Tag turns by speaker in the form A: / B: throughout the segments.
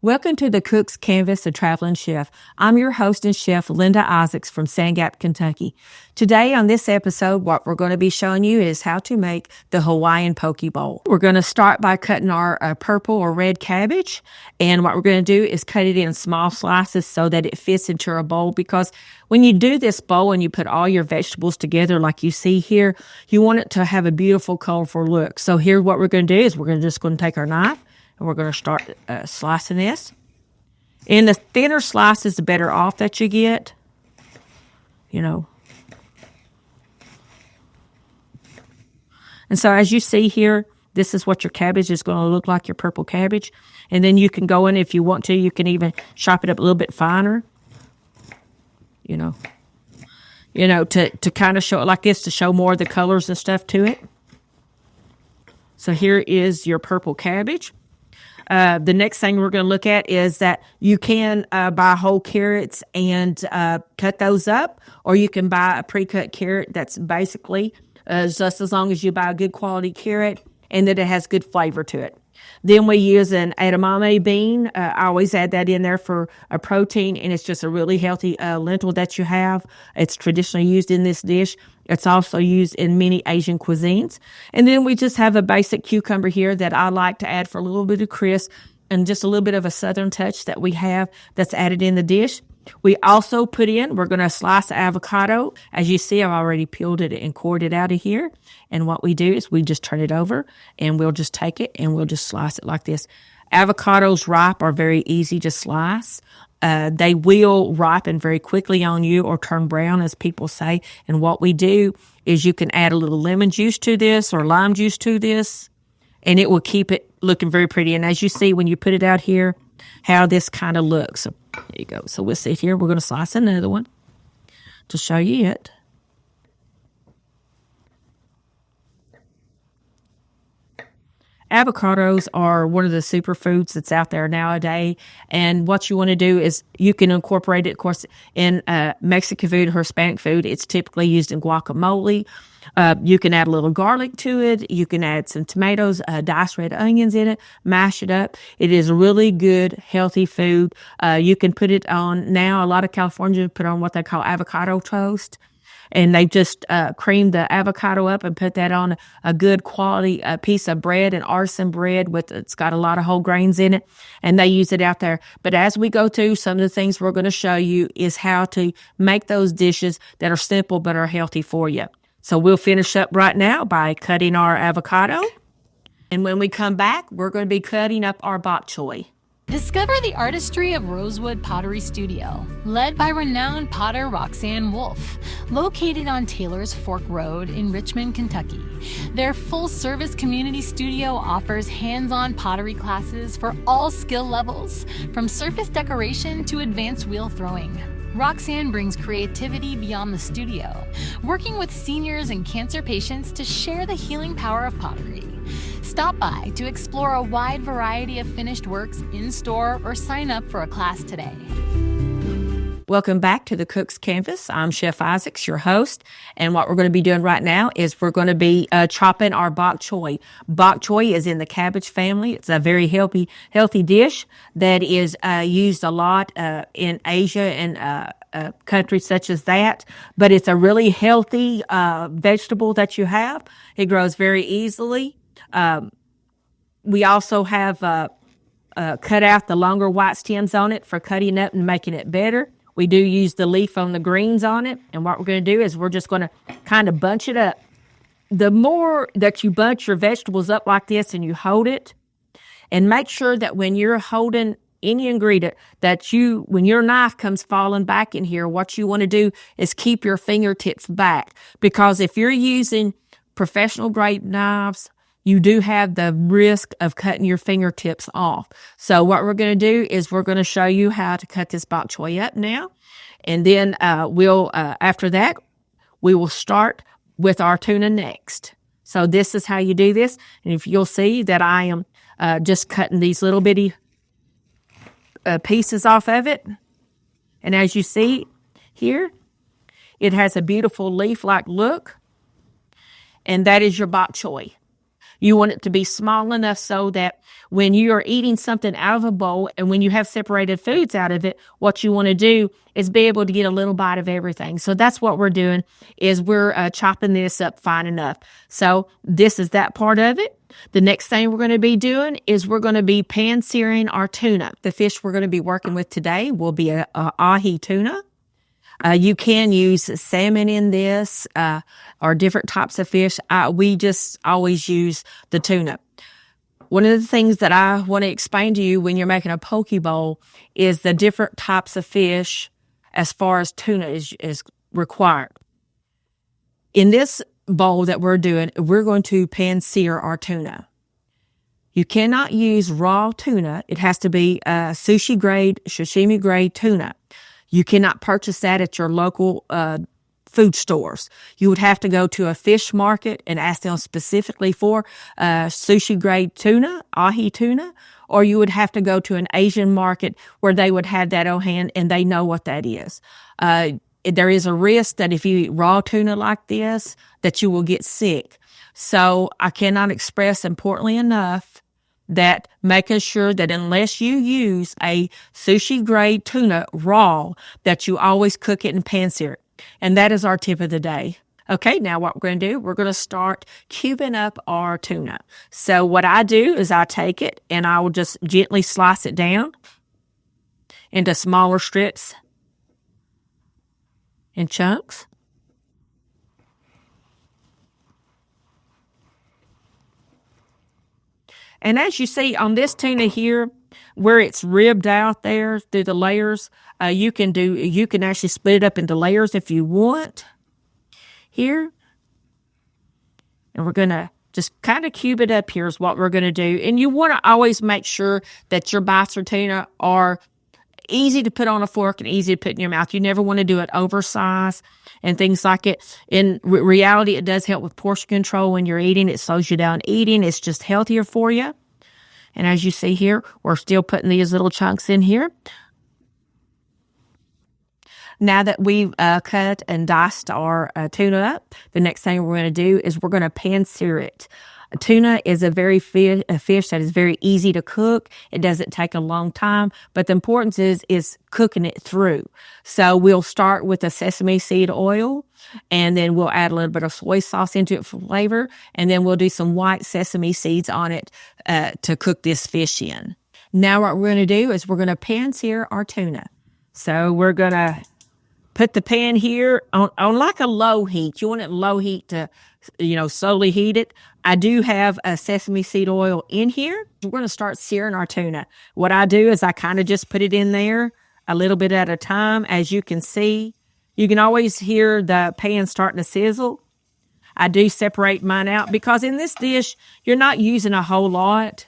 A: Welcome to the Cook's Canvas, the Traveling Chef. I'm your host and chef, Linda Isaacs from Sand Gap, Kentucky. Today on this episode, what we're going to be showing you is how to make the Hawaiian Poke Bowl. We're going to start by cutting our purple or red cabbage. And what we're going to do is cut it in small slices so that it fits into a bowl, because when you do this bowl and you put all your vegetables together like you see here, you want it to have a beautiful, colorful look. So here what we're going to do is we're just going to take our knife and we're going to start slicing this. And the thinner slices, the better off that you get. And so as you see here, this is what your cabbage is going to look like, your purple cabbage. And then you can go in, if you want to, you can even chop it up a little bit finer. To kind of show it like this, to show more of the colors and stuff to it. So here is your purple cabbage. The next thing we're going to look at is that you can buy whole carrots and cut those up, or you can buy a pre-cut carrot that's basically just as long as you buy a good quality carrot and that it has good flavor to it. Then we use an edamame bean. I always add that in there for a protein, and it's just a really healthy lentil that you have. It's traditionally used in this dish. It's also used in many Asian cuisines. And then we just have a basic cucumber here that I like to add for a little bit of crisp and just a little bit of a southern touch that we have that's added in the dish. We also we're going to slice avocado. As you see, I've already peeled it and cored it out of here. And what we do is we just turn it over and we'll just take it and we'll just slice it like this. Avocados ripe are very easy to slice. They will ripen very quickly on you or turn brown, as people say. And what we do is you can add a little lemon juice to this or lime juice to this, and it will keep it looking very pretty. And as you see, when you put it out here, how this kind of looks. So there you go. So we'll see here. We're going to slice another one to show you it. Avocados are one of the superfoods that's out there nowadays. And what you want to do is you can incorporate it, of course, in Mexican food or Hispanic food. It's typically used in guacamole. You can add a little garlic to it. You can add some tomatoes, diced red onions in it, mash it up. It is really good, healthy food. You can put it on now. A lot of Californians put on what they call avocado toast. And they just cream the avocado up and put that on a good quality piece of bread, an artisan bread it's got a lot of whole grains in it, and they use it out there. But as we go through, some of the things we're going to show you is how to make those dishes that are simple but are healthy for you. So we'll finish up right now by cutting our avocado. And when we come back, we're going to be cutting up our bok choy.
B: Discover the artistry of Rosewood Pottery Studio, led by renowned potter Roxanne Wolf, located on Taylor's Fork Road in Richmond, Kentucky. Their full-service community studio offers hands-on pottery classes for all skill levels, from surface decoration to advanced wheel throwing. Roxanne brings creativity beyond the studio, working with seniors and cancer patients to share the healing power of pottery. Stop by to explore a wide variety of finished works in-store or sign up for a class today.
A: Welcome back to the Cook's Canvas. I'm Chef Isaacs, your host, and what we're going to be doing right now is we're going to be chopping our bok choy. Bok choy is in the cabbage family. It's a very healthy dish that is used a lot in Asia and countries such as that, but it's a really healthy vegetable that you have. It grows very easily. We also have cut out the longer white stems on it for cutting up and making it better. We do use the leaf on the greens on it. And what we're going to do is we're just going to kind of bunch it up. The more that you bunch your vegetables up like this and you hold it, and make sure that when you're holding any ingredient when your knife comes falling back in here, what you want to do is keep your fingertips back. Because if you're using professional grade knives, you do have the risk of cutting your fingertips off. So what we're going to do is we're going to show you how to cut this bok choy up now. And then after that, we will start with our tuna next. So this is how you do this. And if you'll see that I am just cutting these little bitty pieces off of it. And as you see here, it has a beautiful leaf-like look. And that is your bok choy. You want it to be small enough so that when you are eating something out of a bowl and when you have separated foods out of it, what you want to do is be able to get a little bite of everything. So that's what we're doing, is we're chopping this up fine enough. So this is that part of it. The next thing we're going to be doing is we're going to be pan searing our tuna. The fish we're going to be working with today will be a ahi tuna. You can use salmon in this, or different types of fish. We just always use the tuna. One of the things that I want to explain to you when you're making a poke bowl is the different types of fish as far as tuna is required. In this bowl that we're doing, we're going to pan sear our tuna. You cannot use raw tuna. It has to be sushi grade, sashimi grade tuna. You cannot purchase that at your local food stores. You would have to go to a fish market and ask them specifically for sushi grade tuna, ahi tuna, or you would have to go to an Asian market where they would have that on hand and they know what that is. There is a risk that if you eat raw tuna like this, that you will get sick. So I cannot express importantly enough that making sure that unless you use a sushi grade tuna raw, that you always cook it and pan sear it. And that is our tip of the day. Okay, now what we're going to do, we're going to start cubing up our tuna. So what I do is I take it and I will just gently slice it down into smaller strips and chunks. And as you see on this tuna here, where it's ribbed out there through the layers, you can actually split it up into layers if you want here. And we're going to just kind of cube it up here is what we're going to do. And you want to always make sure that your bites of tuna are easy to put on a fork and easy to put in your mouth. You never want to do it oversized and things like it. In reality, it does help with portion control when you're eating. It slows you down eating. It's just healthier for you. And as you see here, we're still putting these little chunks in here. Now that we've cut and diced our tuna up, the next thing we're going to do is we're going to pan sear it. Tuna is a fish that is very easy to cook. It doesn't take a long time, but the importance is cooking it through. So we'll start with the sesame seed oil, and then we'll add a little bit of soy sauce into it for flavor, and then we'll do some white sesame seeds on it to cook this fish in. Now what we're going to do is we're going to pan sear our tuna. So we're going to put the pan here on like a low heat. You want it low heat to, slowly heat it. I do have a sesame seed oil in here. We're going to start searing our tuna. What I do is I kind of just put it in there a little bit at a time. As you can see, you can always hear the pan starting to sizzle. I do separate mine out because in this dish, you're not using a whole lot.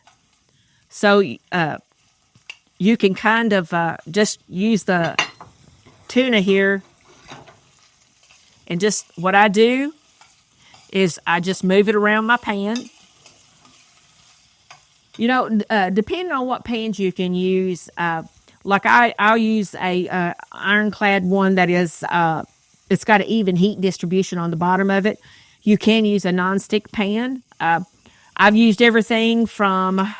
A: So you can kind of just use the tuna here. And just what I do is I just move it around my pan. Depending on what pans you can use, like I'll use a ironclad one that is, it's got an even heat distribution on the bottom of it. You can use a nonstick pan. I've used everything from,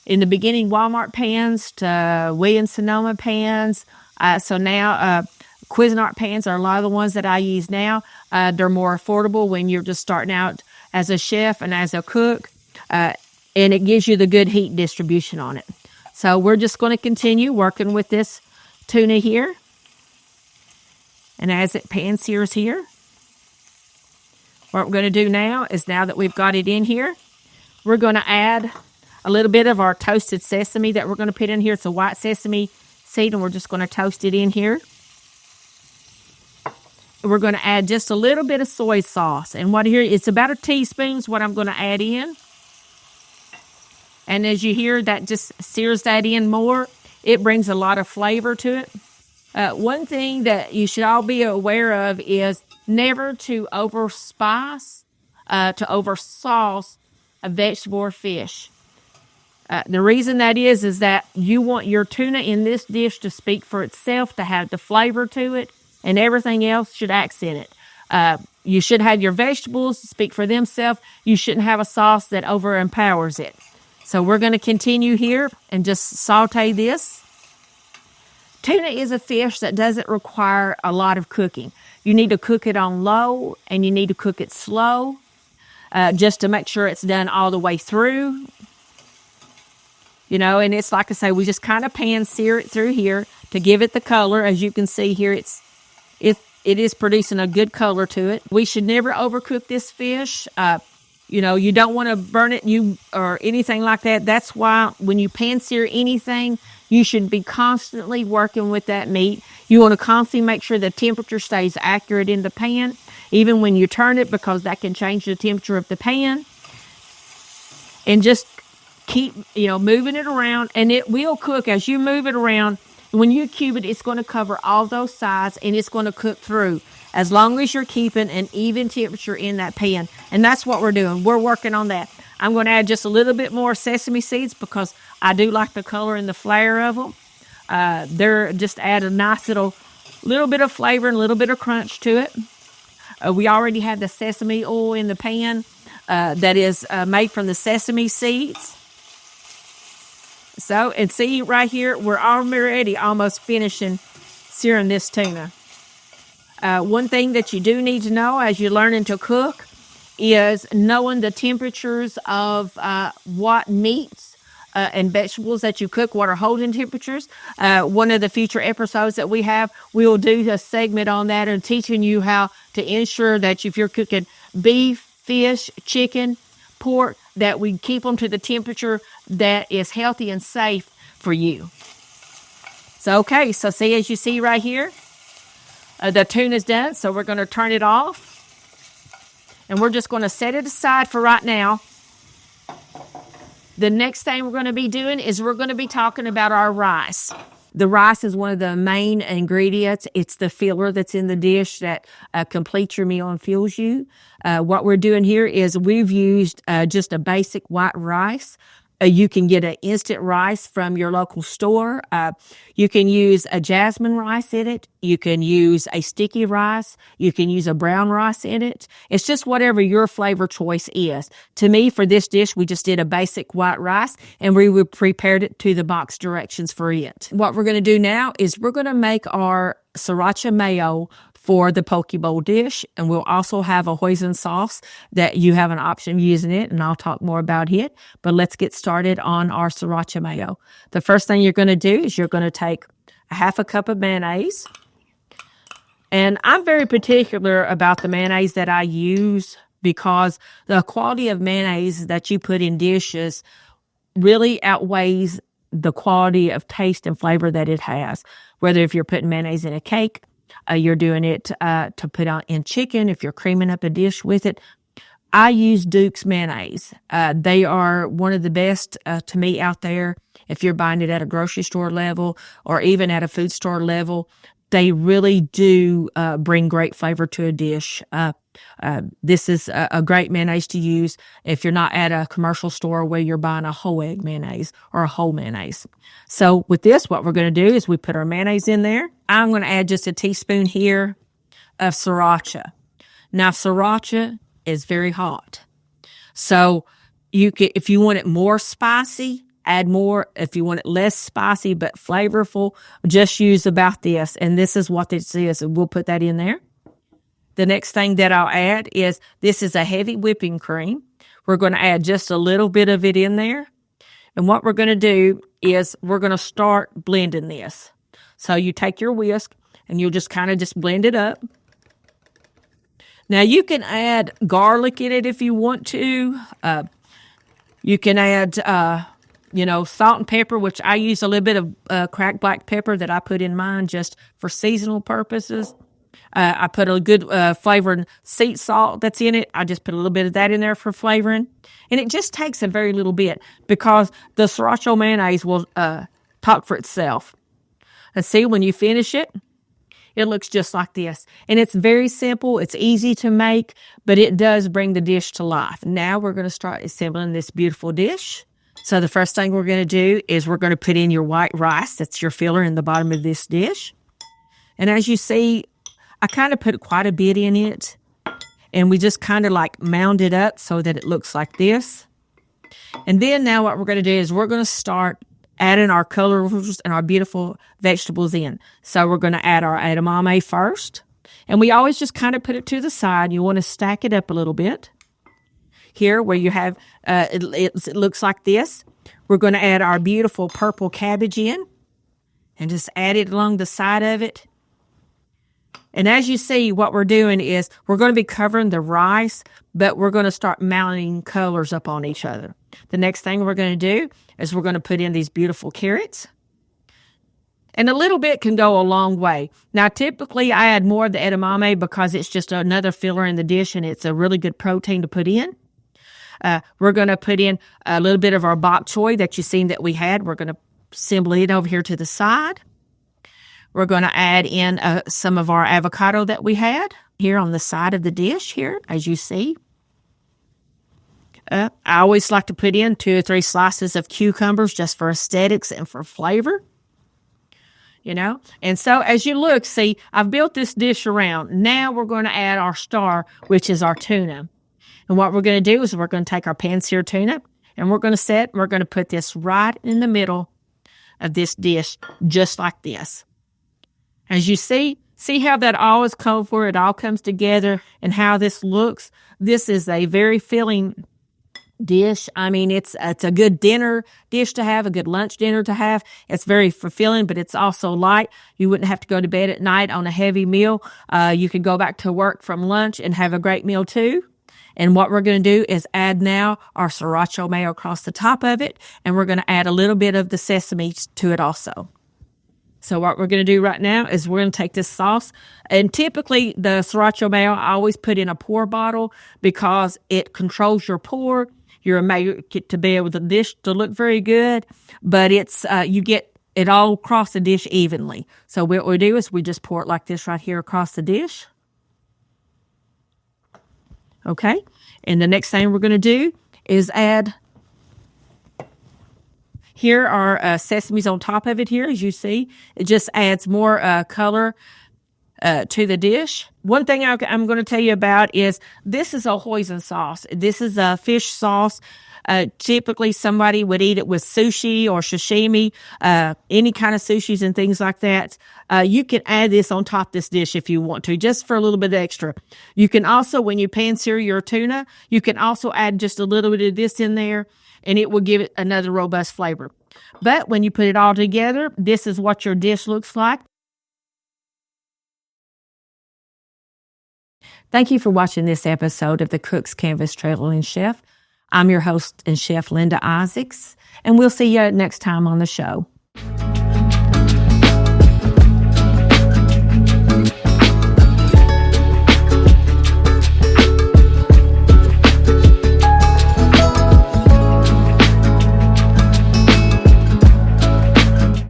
A: in the beginning, Walmart pans to Williams-Sonoma pans. So now, Cuisinart pans are a lot of the ones that I use now. They're more affordable when you're just starting out as a chef and as a cook, and it gives you the good heat distribution on it. So we're just going to continue working with this tuna here. And as it pan sears here, what we're going to do now is, now that we've got it in here, we're going to add a little bit of our toasted sesame that we're going to put in here. It's a white sesame seed, and we're just going to toast it in here. We're going to add just a little bit of soy sauce. And it's about a teaspoon is what I'm going to add in. And as you hear, that just sears that in more. It brings a lot of flavor to it. One thing that you should all be aware of is never to overspice, to oversauce a vegetable or fish. The reason that is that you want your tuna in this dish to speak for itself, to have the flavor to it, and everything else should accent it. You should have your vegetables speak for themselves. You shouldn't have a sauce that overempowers it. So we're going to continue here and just saute this. Tuna is a fish that doesn't require a lot of cooking. You need to cook it on low, and you need to cook it slow, just to make sure it's done all the way through. You know, and it's like I say, we just kind of pan sear it through here to give it the color. As you can see here, it is producing a good color to it. We should never overcook this fish. You know, you don't want to burn it or anything like that. That's why when you pan sear anything, you should be constantly working with that meat. You want to constantly make sure the temperature stays accurate in the pan, even when you turn it, because that can change the temperature of the pan. And just keep, moving it around, and it will cook as you move it around. When you cube it, it's going to cover all those sides, and it's going to cook through as long as you're keeping an even temperature in that pan. And that's what we're doing. We're working on that. I'm going to add just a little bit more sesame seeds because I do like the color and the flair of them. They're just add a nice little bit of flavor and a little bit of crunch to it. We already have the sesame oil in the pan that is made from the sesame seeds. So, and see right here, we're already almost finishing searing this tuna. One thing that you do need to know as you're learning to cook is knowing the temperatures of what meats and vegetables that you cook, what are holding temperatures. One of the future episodes that we have, we'll do a segment on that and teaching you how to ensure that if you're cooking beef, fish, chicken, pork, that we keep them to the temperature that is healthy and safe for you. So, okay, so see, as you see right here, the tuna's done, so we're going to turn it off. And we're just going to set it aside for right now. The next thing we're going to be doing is we're going to be talking about our rice. The rice is one of the main ingredients. It's the filler that's in the dish that completes your meal and fills you. What we're doing here is we've used just a basic white rice. You can get an instant rice from your local store. You can use a jasmine rice in it. You can use a sticky rice. You can use a brown rice in it. It's just whatever your flavor choice is. To me, for this dish, we just did a basic white rice, and we prepared it to the box directions for it. What we're going to do now is we're going to make our sriracha mayo for the poke bowl dish, and we'll also have a hoisin sauce that you have an option of using it, and I'll talk more about it. But let's get started on our sriracha mayo. The first thing you're going to do is you're going to take a half a cup of mayonnaise, and I'm very particular about the mayonnaise that I use because the quality of mayonnaise that you put in dishes really outweighs the quality of taste and flavor that it has. Whether if you're putting mayonnaise in a cake, you're doing it to put on in chicken, if you're creaming up a dish with it. I use Duke's mayonnaise. They are one of the best to me out there. If you're buying it at a grocery store level or even at a food store level, they really do bring great flavor to a dish. This is a great mayonnaise to use if you're not at a commercial store where you're buying a whole egg mayonnaise or a whole mayonnaise. So with this, what we're going to do is we put our mayonnaise in there. I'm going to add just a teaspoon here of sriracha. Now, sriracha is very hot. So you can, if you want it more spicy, add more. If you want it less spicy but flavorful, just use about this. And this is what this is. And we'll put that in there. The next thing that I'll add is this is a heavy whipping cream. We're going to add just a little bit of it in there. And what we're going to do is we're going to start blending this. So you take your whisk and you'll just kind of just blend it up. Now you can add garlic in it if you want to. You can add, salt and pepper, which I use a little bit of cracked black pepper that I put in mine just for seasonal purposes. I put a good flavoring sea salt that's in it. I just put a little bit of that in there for flavoring. And it just takes a very little bit because the sriracha mayonnaise will talk for itself. And see, when you finish it, it looks just like this. And it's very simple. It's easy to make, but it does bring the dish to life. Now we're going to start assembling this beautiful dish. So the first thing we're going to do is we're going to put in your white rice. That's your filler in the bottom of this dish. And as you see, I kind of put quite a bit in it. And we just kind of like mound it up so that it looks like this. And then now what we're going to do is we're going to start adding our colors and our beautiful vegetables in. So we're going to add our edamame first. And we always just kind of put it to the side. You want to stack it up a little bit. Here where you have, it looks like this. We're going to add our beautiful purple cabbage in. And just add it along the side of it. And as you see, what we're doing is we're going to be covering the rice, but we're going to start mounting colors up on each other. The next thing we're going to do is we're going to put in these beautiful carrots. And a little bit can go a long way. Now, typically, I add more of the edamame because it's just another filler in the dish, and it's a really good protein to put in. We're going to put in a little bit of our bok choy that you've seen that we had. We're going to assemble it over here to the side. We're going to add in some of our avocado that we had here on the side of the dish here, as you see. I always like to put in 2 or 3 slices of cucumbers just for aesthetics and for flavor. You know, and so as you look, see, I've built this dish around. Now we're going to add our star, which is our tuna. And what we're going to do is we're going to take our pan-seared tuna and we're going to put this right in the middle of this dish, just like this. As you see how that all is cold for it all comes together and how this looks. This is a very filling dish. I mean, it's a good dinner dish to have, a good lunch dinner to have. It's very fulfilling, but it's also light. You wouldn't have to go to bed at night on a heavy meal. You could go back to work from lunch and have a great meal too. And what we're going to do is add now our sriracha mayo across the top of it, and we're going to add a little bit of the sesame to it also. So what we're going to do right now is we're going to take this sauce, and typically the sriracha mayo I always put in a pour bottle because it controls your pour. You're make to be able to dish to look very good, but it's you get it all across the dish evenly. So what we do is we just pour it like this right here across the dish. Okay, and the next thing we're going to do is add. Here are sesames on top of it here, as you see. It just adds more color to the dish. One thing I'm going to tell you about is this is a hoisin sauce. This is a fish sauce. Typically, somebody would eat it with sushi or sashimi, any kind of sushis and things like that. You can add this on top of this dish if you want to, just for a little bit extra. You can also, when you pan-sear your tuna, you can also add just a little bit of this in there, and it will give it another robust flavor. But when you put it all together, this is what your dish looks like. Thank you for watching this episode of the Cook's Canvas Traveling Chef. I'm your host and chef, Linda Isaacs, and we'll see you next time on the show.